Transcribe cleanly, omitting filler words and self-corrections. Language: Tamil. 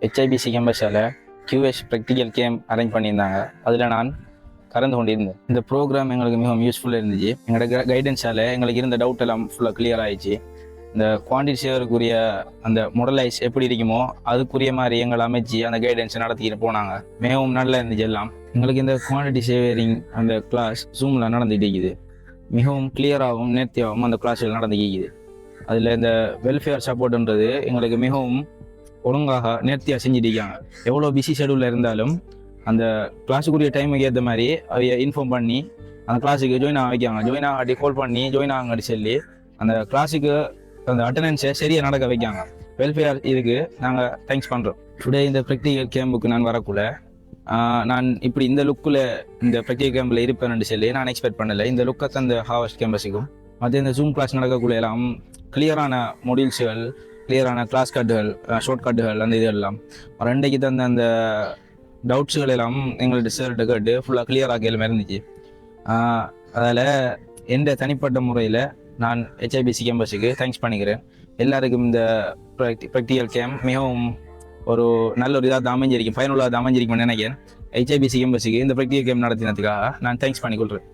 ஹெச்ஐபிசி கேம்பஸால் QS ப்ராக்டிக்கல் கேம் அரேஞ்ச் பண்ணியிருந்தாங்க. அதில் நான் கலந்து கொண்டிருந்தேன். இந்த ப்ரோக்ராம் எங்களுக்கு மிகவும் யூஸ்ஃபுல்லாக இருந்துச்சு. எங்களோட கைடன்ஸால் எங்களுக்கு இருந்த டவுட் எல்லாம் ஃபுல்லாக கிளியர் ஆகிடுச்சு. இந்த குவான்டிட்டி சேவருக்குரிய அந்த மொடலைஸ் எப்படி இருக்குமோ அதுக்குரிய மாதிரி எங்களை அமைச்சு அந்த கைடன்ஸை நடத்திக்கிட்டு போனாங்க. மிகவும் நல்லா இருந்துச்சு எல்லாம். எங்களுக்கு இந்த குவான்டிட்டி சேவரிங் அந்த கிளாஸ் ஜூமில் நடந்துகிட்டு இருக்குது. மிகவும் கிளியராகவும் நேர்த்தியாகவும் அந்த கிளாஸில் நடந்துக்கிது. அதில் இந்த வெல்ஃபேர் சப்போர்ட்ன்றது எங்களுக்கு மிகவும் ஒழுங்காக நேர்த்தியாக செஞ்சுட்டிருக்காங்க. எவ்வளோ பிஸி ஷெடியூலில் இருந்தாலும் அந்த கிளாஸுக்குரிய டைமுக்கு ஏற்ற மாதிரி அவைய இன்ஃபார்ம் பண்ணி அந்த கிளாஸுக்கு ஜாயின் ஆக வைக்காங்க. ஜாயின் ஆகாட்டி கால் பண்ணி ஜாயின் ஆகாட்டி சொல்லி அந்த கிளாஸுக்கு அந்த அட்டண்டன்ஸை சரியாக நடக்க வைக்காங்க. வெல்ஃபேர் இதுக்கு நாங்கள் தேங்க்ஸ் பண்ணுறோம். டுடே இந்த ப்ராக்டிக்கல் கேம்புக்கு நான் வரக்குள்ள நான் இப்படி இந்த லுக்கில் இந்த ப்ராக்டிக்கல் கேம்பில் இருப்பேன்னு சொல்லி நான் எக்ஸ்பெக்ட் பண்ணலை. இந்த லுக்கை அந்த ஹார்வர்ட் கேம்பஸுக்கும் மற்ற இந்த ஜூம் கிளாஸ் நடக்கக்குள்ள எல்லாம் கிளியரான மொடியூல்ஸுகள், கிளியரான கிளாஸ் கட்டுகள், ஷார்ட் கட்டுகள், அந்த இதெல்லாம் ரெண்டைக்கு தந்த அந்த டவுட்ஸுகள் எல்லாம் எங்கள்கிட்ட சார்கிட்ட கேட்டு ஃபுல்லாக கிளியராக கேள்வி இருந்துச்சு. அதில் எந்த தனிப்பட்ட முறையில் நான் ஹெச்ஐபிசி கேம்பஸுக்கு தேங்க்ஸ் பண்ணிக்கிறேன். எல்லாருக்கும் இந்த ப்ராக்டிக்கல் கேம்ப் மிகவும் ஒரு நல்ல ஒரு இதாக அமைஞ்சிருக்கும், பயனுள்ளதாக அமைஞ்சிருக்கும்னு நினைக்கிறேன். ஹெச்ஐபிசி கேம்பஸுக்கு இந்த ப்ராக்டிக்கல் கேம்ப் நடத்தினதுக்காக நான் தேங்க்ஸ் பண்ணிக்கொள்கிறேன்.